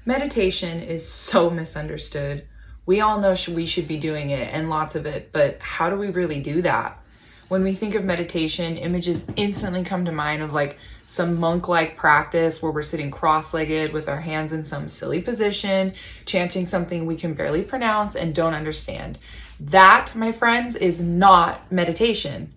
Meditation is so misunderstood. We all know we should be doing it and lots of it, but how do we really do that? When we think of meditation, images instantly come to mind of like some monk-like practice where we're sitting cross-legged with our hands in some silly position, chanting something we can barely pronounce and don't understand. That, my friends, is not meditation.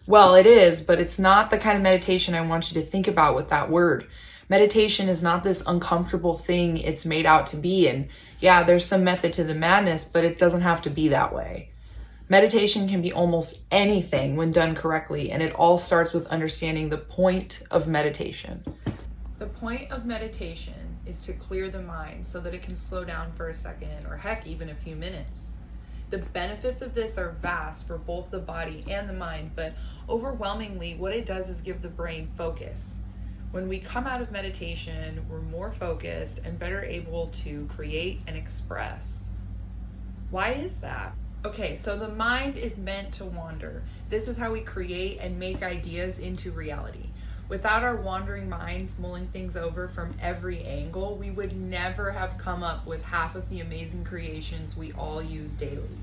Well, it is, but it's not the kind of meditation I want you to think about with that word. Meditation is not this uncomfortable thing it's made out to be. And yeah, there's some method to the madness, but it doesn't have to be that way. Meditation can be almost anything when done correctly, and it all starts with understanding the point of meditation. The point of meditation is to clear the mind so that it can slow down for a second, or heck, even a few minutes. The benefits of this are vast for both the body and the mind, but overwhelmingly, what it does is give the brain focus. When we come out of meditation, we're more focused and better able to create and express. Why is that? Okay, so the mind is meant to wander. This is how we create and make ideas into reality. Without our wandering minds mulling things over from every angle, we would never have come up with half of the amazing creations we all use daily.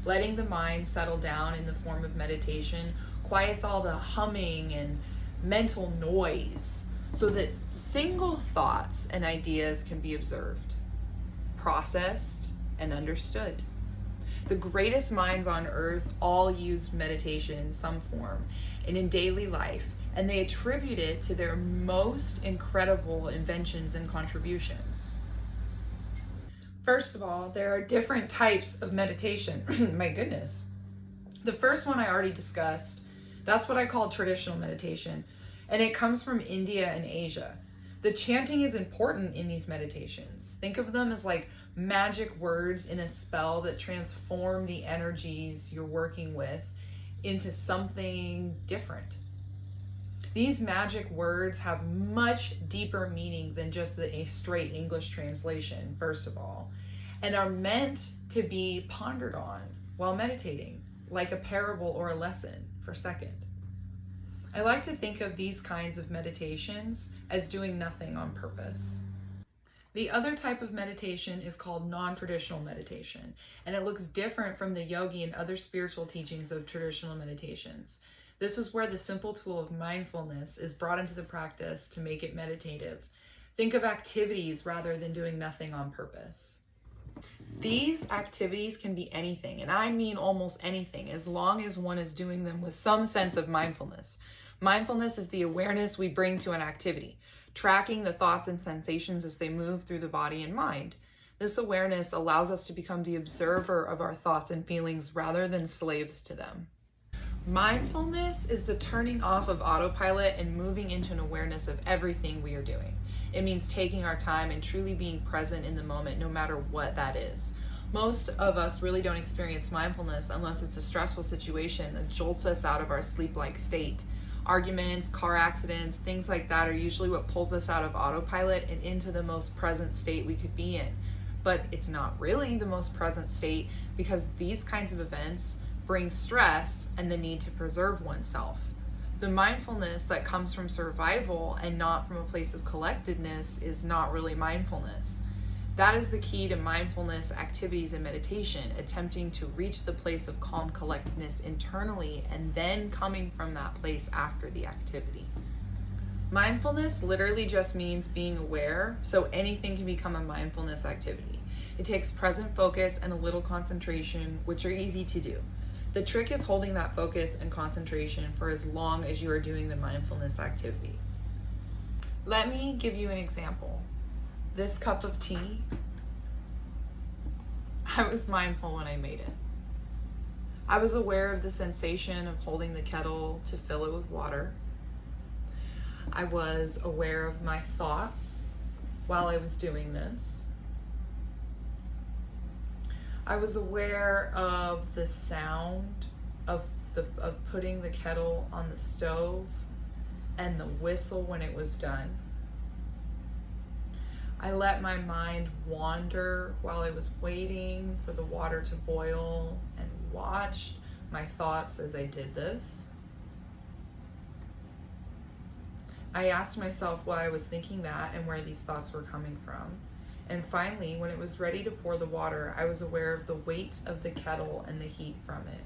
Letting the mind settle down in the form of meditation quiets all the humming and mental noise so that single thoughts and ideas can be observed, processed, and understood. The greatest minds on earth all used meditation in some form and in daily life, and they attribute it to their most incredible inventions and contributions. First of all, there are different types of meditation. My goodness. The first one I already discussed, that's what I call traditional meditation, and it comes from India and Asia. The chanting is important in these meditations. Think of them as like magic words in a spell that transform the energies you're working with into something different. These magic words have much deeper meaning than just a straight English translation, first of all, and are meant to be pondered on while meditating, like a parable or a lesson for second. I like to think of these kinds of meditations as doing nothing on purpose. The other type of meditation is called non-traditional meditation, and it looks different from the yogi and other spiritual teachings of traditional meditations. This is where the simple tool of mindfulness is brought into the practice to make it meditative. Think of activities rather than doing nothing on purpose. These activities can be anything, and I mean almost anything, as long as one is doing them with some sense of mindfulness. Mindfulness is the awareness we bring to an activity, tracking the thoughts and sensations as they move through the body and mind. This awareness allows us to become the observer of our thoughts and feelings rather than slaves to them. Mindfulness is the turning off of autopilot and moving into an awareness of everything we are doing. It means taking our time and truly being present in the moment, no matter what that is. Most of us really don't experience mindfulness unless it's a stressful situation that jolts us out of our sleep-like state. Arguments, car accidents, things like that are usually what pulls us out of autopilot and into the most present state we could be in. But it's not really the most present state because these kinds of events bring stress and the need to preserve oneself. The mindfulness that comes from survival and not from a place of collectedness is not really mindfulness. That is the key to mindfulness activities and meditation, attempting to reach the place of calm collectedness internally and then coming from that place after the activity. Mindfulness literally just means being aware, so anything can become a mindfulness activity. It takes present focus and a little concentration, which are easy to do. The trick is holding that focus and concentration for as long as you are doing the mindfulness activity. Let me give you an example. This cup of tea, I was mindful when I made it. I was aware of the sensation of holding the kettle to fill it with water. I was aware of my thoughts while I was doing this. I was aware of the sound of putting the kettle on the stove and the whistle when it was done. I let my mind wander while I was waiting for the water to boil and watched my thoughts as I did this. I asked myself why I was thinking that and where these thoughts were coming from. And finally, when it was ready to pour the water, I was aware of the weight of the kettle and the heat from it.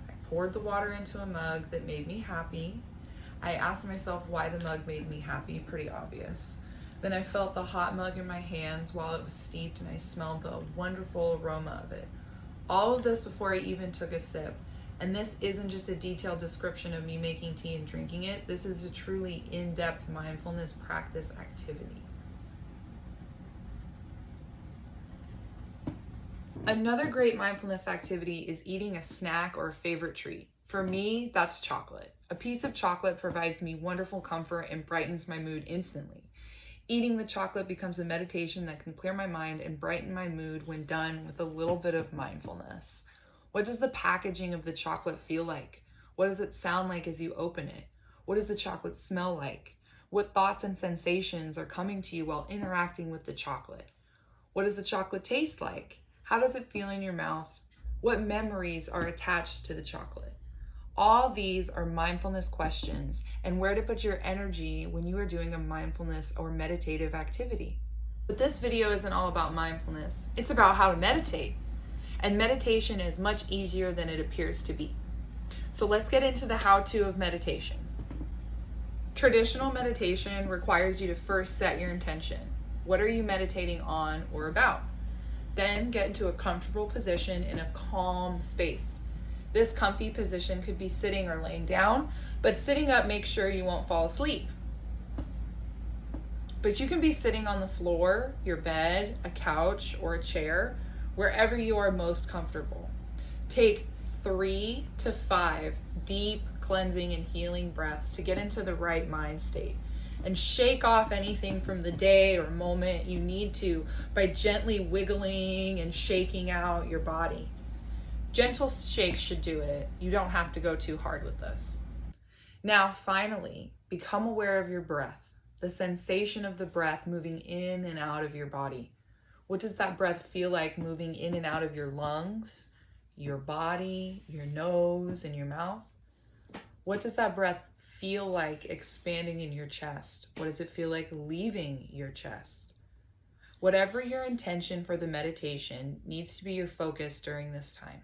I poured the water into a mug that made me happy. I asked myself why the mug made me happy, pretty obvious. Then I felt the hot mug in my hands while it was steeped, and I smelled the wonderful aroma of it. All of this before I even took a sip. And this isn't just a detailed description of me making tea and drinking it. This is a truly in-depth mindfulness practice activity. Another great mindfulness activity is eating a snack or a favorite treat. For me, that's chocolate. A piece of chocolate provides me wonderful comfort and brightens my mood instantly. Eating the chocolate becomes a meditation that can clear my mind and brighten my mood when done with a little bit of mindfulness. What does the packaging of the chocolate feel like? What does it sound like as you open it? What does the chocolate smell like? What thoughts and sensations are coming to you while interacting with the chocolate? What does the chocolate taste like? How does it feel in your mouth? What memories are attached to the chocolate? All these are mindfulness questions and where to put your energy when you are doing a mindfulness or meditative activity. But this video isn't all about mindfulness. It's about how to meditate. And meditation is much easier than it appears to be. So let's get into the how-to of meditation. Traditional meditation requires you to first set your intention. What are you meditating on or about? Then get into a comfortable position in a calm space. This comfy position could be sitting or laying down, but sitting up makes sure you won't fall asleep. But you can be sitting on the floor, your bed, a couch, or a chair, wherever you are most comfortable. Take 3 to 5 deep cleansing and healing breaths to get into the right mind state. And shake off anything from the day or moment you need to by gently wiggling and shaking out your body. Gentle shakes should do it. You don't have to go too hard with this. Now, finally, become aware of your breath, the sensation of the breath moving in and out of your body. What does that breath feel like moving in and out of your lungs, your body, your nose, and your mouth? What does that breath feel like expanding in your chest? What does it feel like leaving your chest? Whatever your intention for the meditation needs to be your focus during this time.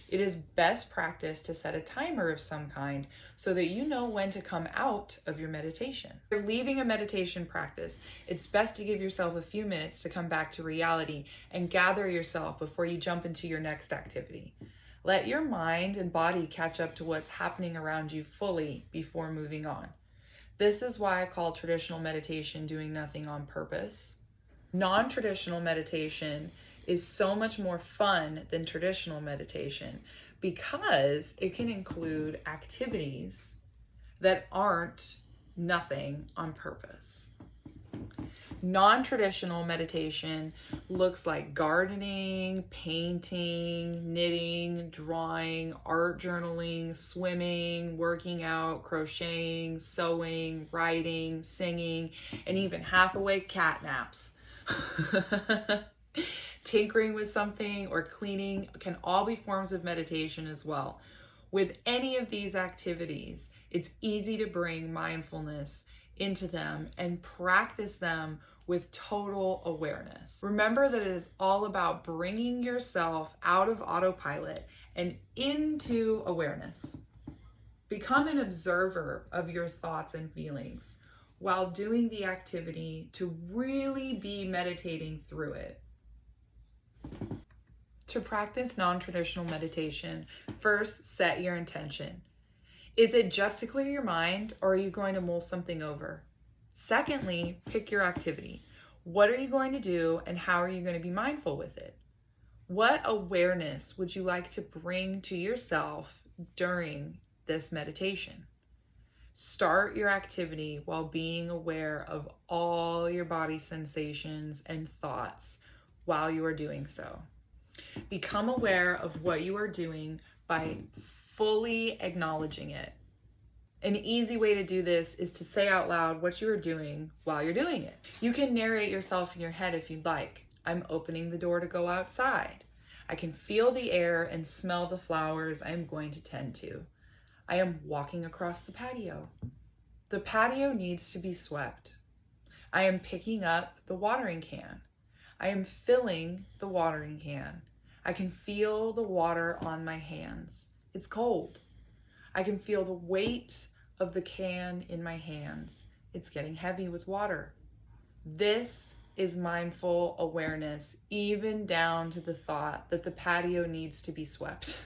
It is best practice to set a timer of some kind so that you know when to come out of your meditation. If you're leaving a meditation practice, it's best to give yourself a few minutes to come back to reality and gather yourself before you jump into your next activity. Let your mind and body catch up to what's happening around you fully before moving on. This is why I call traditional meditation doing nothing on purpose. Non-traditional meditation is so much more fun than traditional meditation because it can include activities that aren't nothing on purpose. Non-traditional meditation looks like gardening, painting, knitting, drawing, art journaling, swimming, working out, crocheting, sewing, writing, singing, and even half-awake cat naps. Tinkering with something or cleaning can all be forms of meditation as well. With any of these activities, it's easy to bring mindfulness into them and practice them with total awareness. Remember that it is all about bringing yourself out of autopilot and into awareness. Become an observer of your thoughts and feelings while doing the activity to really be meditating through it. To practice non-traditional meditation, first set your intention. Is it just to clear your mind, or are you going to mull something over? Secondly, pick your activity. What are you going to do and how are you going to be mindful with it? What awareness would you like to bring to yourself during this meditation? Start your activity while being aware of all your body sensations and thoughts while you are doing so. Become aware of what you are doing by fully acknowledging it. An easy way to do this is to say out loud what you are doing while you're doing it. You can narrate yourself in your head if you'd like. I'm opening the door to go outside. I can feel the air and smell the flowers I'm going to tend to. I am walking across the patio. The patio needs to be swept. I am picking up the watering can. I am filling the watering can. I can feel the water on my hands. It's cold. I can feel the weight of the can in my hands. It's getting heavy with water. This is mindful awareness, even down to the thought that the patio needs to be swept.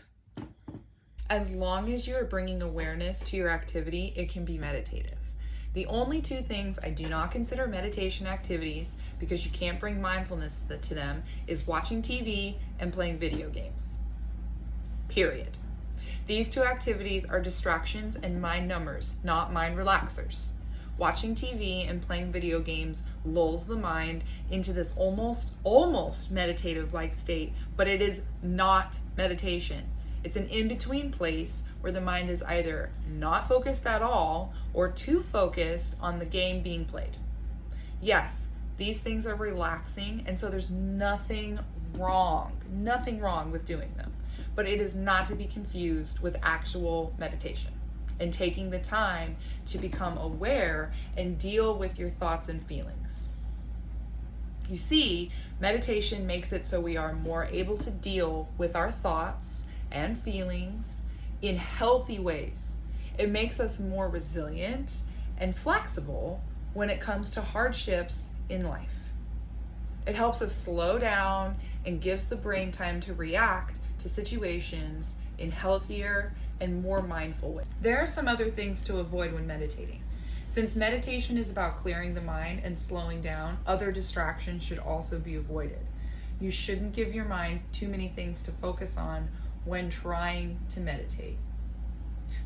As long as you are bringing awareness to your activity, it can be meditative. The only two things I do not consider meditation activities, because you can't bring mindfulness to them, is watching TV and playing video games. Period. These two activities are distractions and mind numbers, not mind relaxers. Watching TV and playing video games lulls the mind into this almost meditative-like state, but it is not meditation. It's an in-between place where the mind is either not focused at all or too focused on the game being played. Yes, these things are relaxing, and so there's nothing wrong with doing them, but it is not to be confused with actual meditation and taking the time to become aware and deal with your thoughts and feelings. You see, meditation makes it so we are more able to deal with our thoughts and feelings in healthy ways. It makes us more resilient and flexible when it comes to hardships in life. It helps us slow down and gives the brain time to react to situations in healthier and more mindful ways. There are some other things to avoid when meditating. Since meditation is about clearing the mind and slowing down, other distractions should also be avoided. You shouldn't give your mind too many things to focus on when trying to meditate.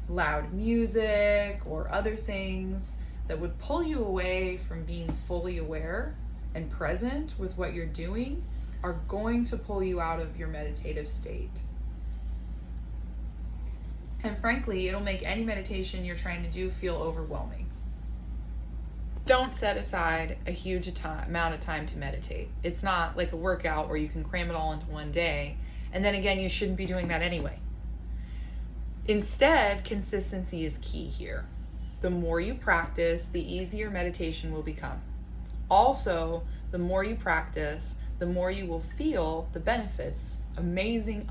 Loud music or other things that would pull you away from being fully aware and present with what you're doing are going to pull you out of your meditative state. And frankly, it'll make any meditation you're trying to do feel overwhelming. Don't set aside a huge amount of time to meditate. It's not like a workout where you can cram it all into one day. And then again, you shouldn't be doing that anyway. Instead, consistency is key here. The more you practice, the easier meditation will become. Also, the more you practice, the more you will feel the benefits, amazing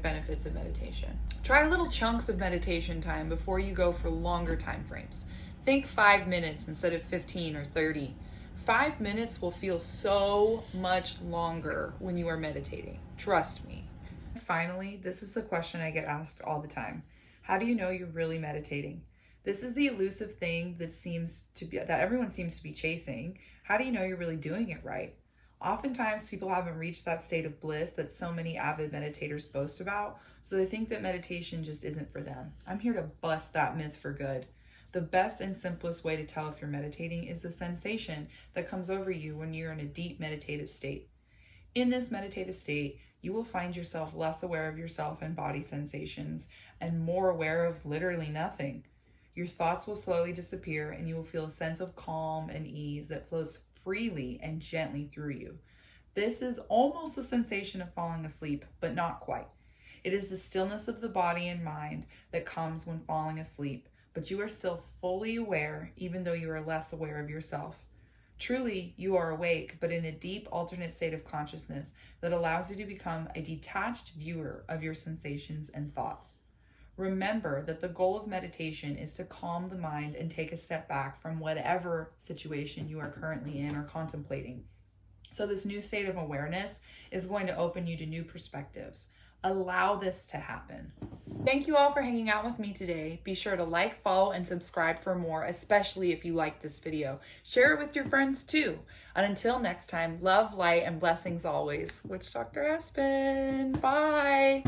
benefits of meditation. Try little chunks of meditation time before you go for longer time frames. Think 5 minutes instead of 15 or 30. 5 minutes will feel so much longer when you are meditating. Trust me. Finally, this is the question I get asked all the time. How do you know you're really meditating? This is the elusive thing that everyone seems to be chasing. How do you know you're really doing it right? Oftentimes, people haven't reached that state of bliss that so many avid meditators boast about, so they think that meditation just isn't for them. I'm here to bust that myth for good. The best and simplest way to tell if you're meditating is the sensation that comes over you when you're in a deep meditative state. In this meditative state, you will find yourself less aware of yourself and body sensations and more aware of literally nothing. Your thoughts will slowly disappear and you will feel a sense of calm and ease that flows freely and gently through you. This is almost a sensation of falling asleep, but not quite. It is the stillness of the body and mind that comes when falling asleep, but you are still fully aware even though you are less aware of yourself. Truly, you are awake, but in a deep alternate state of consciousness that allows you to become a detached viewer of your sensations and thoughts. Remember that the goal of meditation is to calm the mind and take a step back from whatever situation you are currently in or contemplating. So this new state of awareness is going to open you to new perspectives. Allow this to happen. Thank you all for hanging out with me today. Be sure to like, follow, and subscribe for more, especially if you liked this video. Share it with your friends too. And until next time, love, light, and blessings always. Witch Dr. Aspen. Bye.